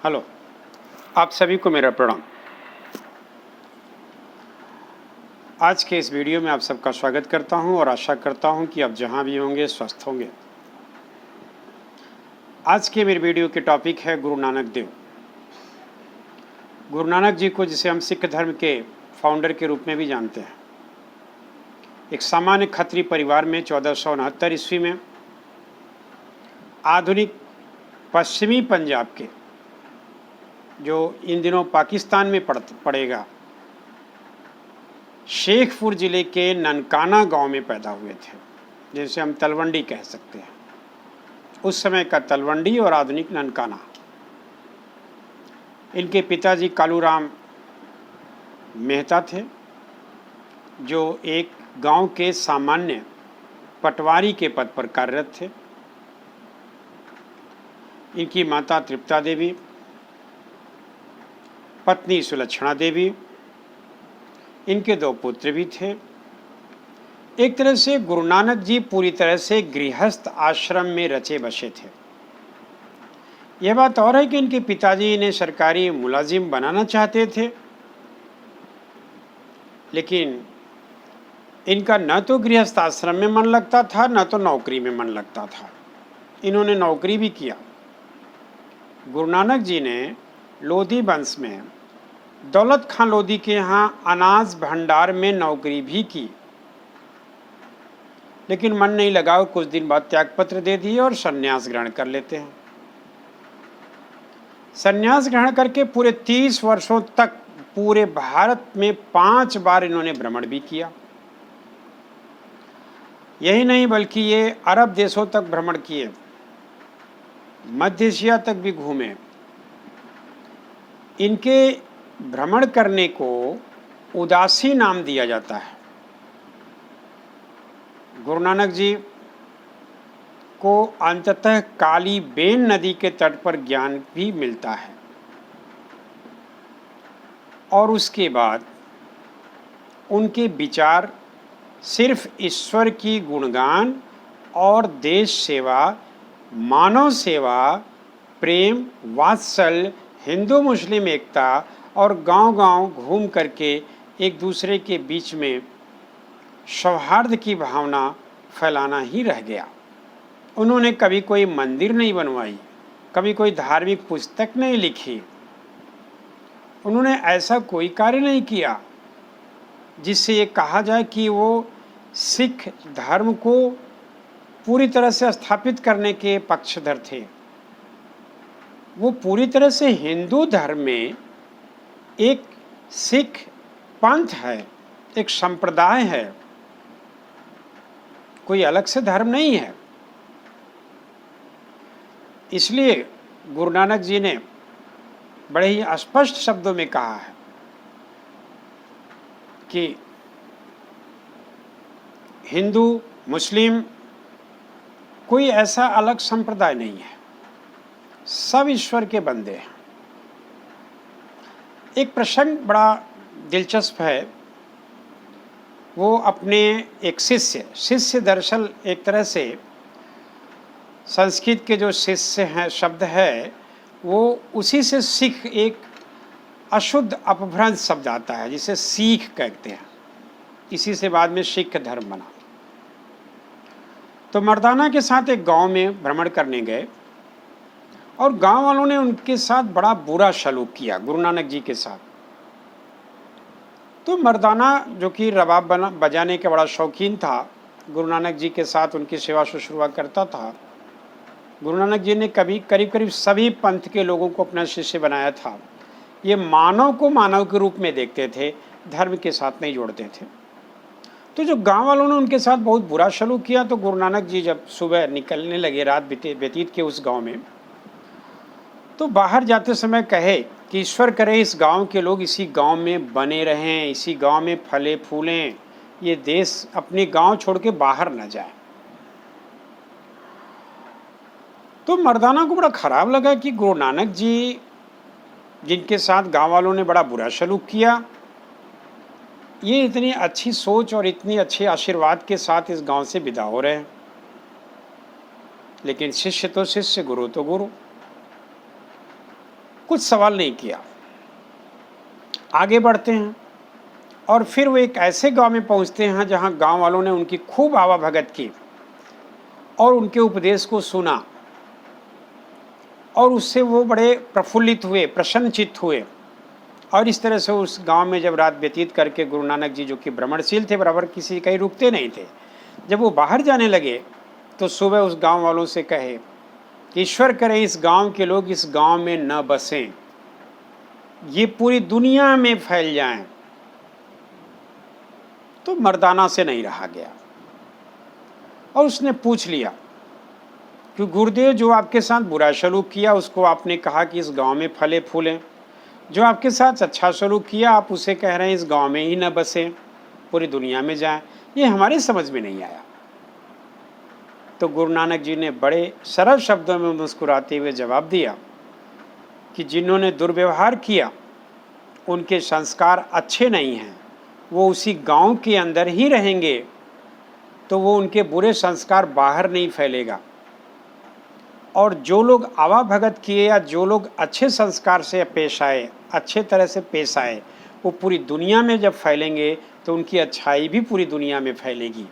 Hello, आप सभी को मेरा प्रणाम। आज के इस वीडियो में आप सबका स्वागत करता हूं और आशा करता हूं कि आप जहां भी होंगे स्वस्थ होंगे। आज के मेरे वीडियो के टॉपिक है गुरु नानक देव। गुरु नानक जी को, जिसे हम सिख धर्म के फाउंडर के रूप में भी जानते हैं, एक सामान्य खत्री परिवार में 1469 ईस्वी में आधुनिक पश्चिमी पंजाब के, जो इन दिनों पाकिस्तान में पड़ेगा, शेखपुर ज़िले के ननकाना गांव में पैदा हुए थे, जिसे हम तलवंडी कह सकते हैं। उस समय का तलवंडी और आधुनिक ननकाना। इनके पिताजी कालूराम मेहता थे, जो एक गांव के सामान्य पटवारी के पद पर कार्यरत थे। इनकी माता तृप्ता देवी, पत्नी सुलक्षणा देवी, इनके 2 पुत्र भी थे। एक तरह से गुरु नानक जी पूरी तरह से गृहस्थ आश्रम में रचे बसे थे। यह बात और है कि इनके पिताजी इन्हें सरकारी मुलाजिम बनाना चाहते थे, लेकिन इनका न तो गृहस्थ आश्रम में मन लगता था, न तो नौकरी में मन लगता था। इन्होंने नौकरी भी किया। गुरु नानक जी ने लोधी वंश में दौलत खां लोधी के यहाँ अनाज भंडार में नौकरी भी की, लेकिन मन नहीं लगा। कुछ दिन बाद त्यागपत्र दे दिए और संन्यास ग्रहण कर लेते हैं। संन्यास ग्रहण करके पूरे 30 वर्षों तक पूरे भारत में 5 बार इन्होंने भ्रमण भी किया। यही नहीं, बल्कि ये अरब देशों तक भ्रमण किए, मध्य एशिया तक भी घूमे। इनके भ्रमण करने को उदासी नाम दिया जाता है। गुरु नानक जी को अंततः काली बेन नदी के तट पर ज्ञान भी मिलता है, और उसके बाद उनके विचार सिर्फ ईश्वर की गुणगान और देश सेवा, मानव सेवा, प्रेम, वात्सल्य, हिंदू मुस्लिम एकता और गांव-गांव घूम करके एक दूसरे के बीच में सौहार्द की भावना फैलाना ही रह गया। उन्होंने कभी कोई मंदिर नहीं बनवाई, कभी कोई धार्मिक पुस्तक नहीं लिखी। उन्होंने ऐसा कोई कार्य नहीं किया जिससे ये कहा जाए कि वो सिख धर्म को पूरी तरह से स्थापित करने के पक्षधर थे। वो पूरी तरह से हिंदू धर्म में एक सिख पंथ है, एक संप्रदाय है, कोई अलग से धर्म नहीं है। इसलिए गुरु नानक जी ने बड़े ही स्पष्ट शब्दों में कहा है कि हिंदू मुस्लिम कोई ऐसा अलग संप्रदाय नहीं है, सब ईश्वर के बंदे हैं। एक प्रसंग बड़ा दिलचस्प है। वो अपने एक शिष्य दरअसल एक तरह से संस्कृत के जो शिष्य हैं शब्द है, वो उसी से सिख एक अशुद्ध अपभ्रंश शब्द आता है, जिसे सीख कहते हैं। इसी से बाद में सिख धर्म बना। तो मर्दाना के साथ एक गांव में भ्रमण करने गए, और गांव वालों ने उनके साथ बड़ा बुरा सलूक किया गुरु नानक जी के साथ। तो मर्दाना, जो कि रबाब बजाने का बड़ा शौकीन था, गुरु नानक जी के साथ उनकी सेवा शुश्रूषा करता था। गुरु नानक जी ने करीब करीब सभी पंथ के लोगों को अपना शिष्य बनाया था। ये मानव को मानव के रूप में देखते थे, धर्म के साथ नहीं जोड़ते थे। तो जो गांव वालों ने उनके साथ बहुत बुरा सलूक किया, तो गुरु नानक जी जब सुबह निकलने लगे, रात व्यतीत के उस गांव में, तो बाहर जाते समय कहे कि ईश्वर करे इस गांव के लोग इसी गांव में बने रहें, इसी गांव में फले फूलें, ये देश अपने गांव छोड़ के बाहर न जाए। तो मर्दाना को बड़ा खराब लगा कि गुरु नानक जी, जिनके साथ गांव वालों ने बड़ा बुरा सलूक किया, ये इतनी अच्छी सोच और इतनी अच्छे आशीर्वाद के साथ इस गांव से विदा हो रहे हैं। लेकिन शिष्य तो शिष्य, गुरु तो गुरु। कुछ सवाल नहीं किया, आगे बढ़ते हैं और फिर वो एक ऐसे गांव में पहुंचते हैं जहां गांव वालों ने उनकी खूब आवाभगत की और उनके उपदेश को सुना और उससे वो बड़े प्रफुल्लित हुए, प्रसन्नचित्त हुए। और इस तरह से उस गांव में जब रात व्यतीत करके गुरु नानक जी, जो कि भ्रमणशील थे, बराबर किसी कहीं रुकते नहीं थे, जब वो बाहर जाने लगे तो सुबह उस गांव वालों से कहे कि ईश्वर करे इस गांव के लोग इस गांव में न बसें, ये पूरी दुनिया में फैल जाएं। तो मर्दाना से नहीं रहा गया और उसने पूछ लिया कि गुरुदेव, जो आपके साथ बुरा सलूक किया उसको आपने कहा कि इस गांव में फले फूलें, जो आपके साथ अच्छा सलूक किया आप उसे कह रहे हैं इस गांव में ही न बसें, पूरी दुनिया में जाएं। ये हमारे समझ में नहीं आया। तो गुरु नानक जी ने बड़े सरल शब्दों में मुस्कुराते हुए जवाब दिया कि जिन्होंने दुर्व्यवहार किया उनके संस्कार अच्छे नहीं हैं, वो उसी गांव के अंदर ही रहेंगे तो वो उनके बुरे संस्कार बाहर नहीं फैलेगा। और जो लोग आवा भगत किए या जो लोग अच्छे संस्कार से पेश आए, अच्छे तरह से पेश आए, वो पूरी दुनिया में जब फैलेंगे तो उनकी अच्छाई भी पूरी दुनिया में फैलेगी,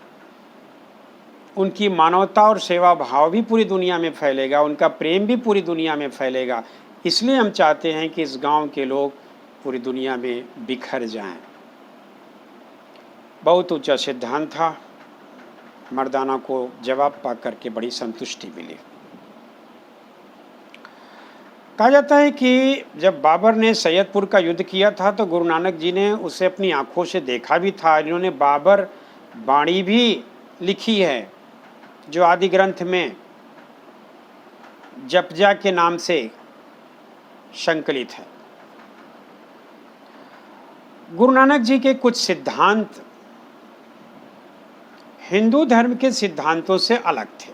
उनकी मानवता और सेवा भाव भी पूरी दुनिया में फैलेगा, उनका प्रेम भी पूरी दुनिया में फैलेगा। इसलिए हम चाहते हैं कि इस गांव के लोग पूरी दुनिया में बिखर जाएं। बहुत ऊंचा सिद्धांत था। मर्दाना को जवाब पा करके बड़ी संतुष्टि मिली। कहा जाता है कि जब बाबर ने सैयदपुर का युद्ध किया था तो गुरु नानक जी ने उसे अपनी आंखों से देखा भी था। इन्होंने बाबर बाणी भी लिखी है जो आदि ग्रंथ में जपजा के नाम से संकलित है। गुरु नानक जी के कुछ सिद्धांत हिंदू धर्म के सिद्धांतों से अलग थे।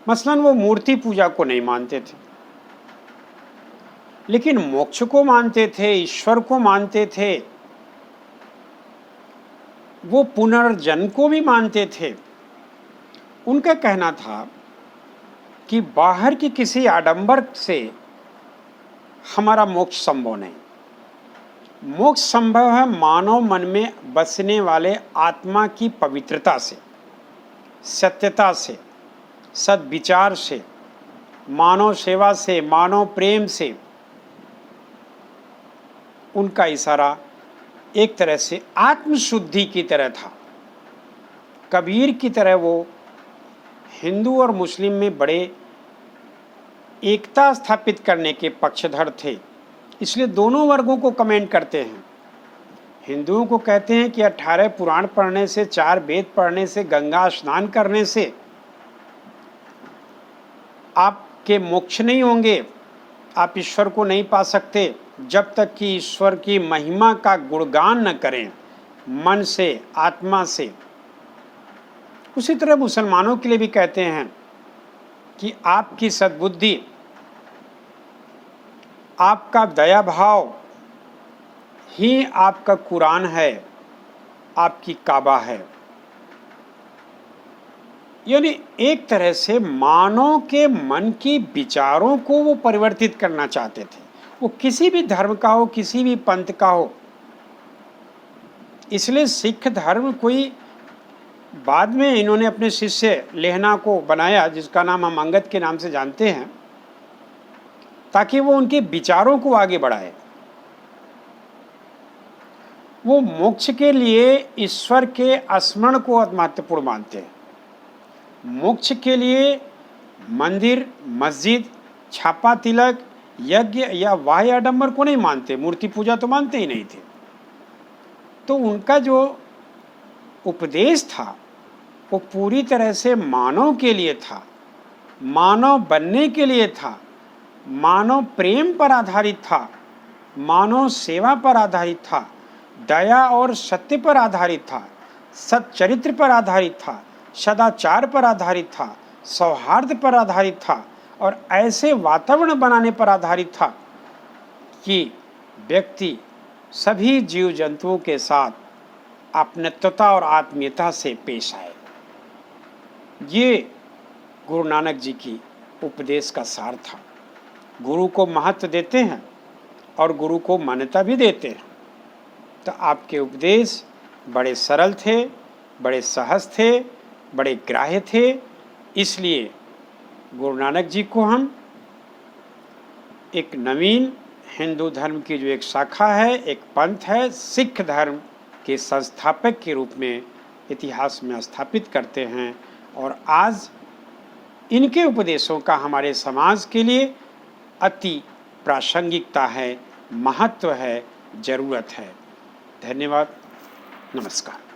मसलन वो मूर्ति पूजा को नहीं मानते थे, लेकिन मोक्ष को मानते थे, ईश्वर को मानते थे, वो पुनर्जन्म को भी मानते थे। उनका कहना था कि बाहर की किसी आडंबर से हमारा मोक्ष संभव नहीं। मोक्ष संभव है मानव मन में बसने वाले आत्मा की पवित्रता से, सत्यता से, सद्विचार से, मानव सेवा से, मानव प्रेम से। उनका इशारा एक तरह से आत्मशुद्धि की तरह था। कबीर की तरह वो हिंदू और मुस्लिम में बड़े एकता स्थापित करने के पक्षधर थे। इसलिए दोनों वर्गों को कमेंट करते हैं। हिंदुओं को कहते हैं कि 18 पुराण पढ़ने से, 4 वेद पढ़ने से, गंगा स्नान करने से आपके मोक्ष नहीं होंगे, आप ईश्वर को नहीं पा सकते जब तक कि ईश्वर की महिमा का गुणगान न करें मन से, आत्मा से। उसी तरह मुसलमानों के लिए भी कहते हैं कि आपकी सद्बुद्धि, आपका दया भाव ही आपका कुरान है, आपकी काबा है। यानी एक तरह से मानव के मन की विचारों को वो परिवर्तित करना चाहते थे, वो किसी भी धर्म का हो, किसी भी पंथ का हो। इसलिए सिख धर्म कोई बाद में इन्होंने अपने शिष्य लेहना को बनाया, जिसका नाम हम अंगद के नाम से जानते हैं, ताकि वो उनके विचारों को आगे बढ़ाए। वो मोक्ष के लिए ईश्वर के स्मरण को महत्वपूर्ण मानते हैं। मोक्ष के लिए मंदिर, मस्जिद, छापा तिलक, यज्ञ या बाह्य आडंबर को नहीं मानते, मूर्ति पूजा तो मानते ही नहीं थे। तो उनका जो उपदेश था वो पूरी तरह से मानव के लिए था, मानव बनने के लिए था, मानव प्रेम पर आधारित था, मानव सेवा पर आधारित था, दया और सत्य पर आधारित था, सच्चरित्र पर आधारित था, सदाचार पर आधारित था, सौहार्द पर आधारित था और ऐसे वातावरण बनाने पर आधारित था कि व्यक्ति सभी जीव जंतुओं के साथ अपनत्वता और आत्मीयता से पेश आए। ये गुरु नानक जी की उपदेश का सार था। गुरु को महत्व देते हैं और गुरु को मान्यता भी देते हैं। तो आपके उपदेश बड़े सरल थे, बड़े सहज थे, बड़े ग्राह्य थे। इसलिए गुरु नानक जी को हम एक नवीन हिंदू धर्म की जो एक शाखा है, एक पंथ है, सिख धर्म के संस्थापक के रूप में इतिहास में स्थापित करते हैं। और आज इनके उपदेशों का हमारे समाज के लिए अति प्रासंगिकता है, महत्व है, जरूरत है। धन्यवाद, नमस्कार।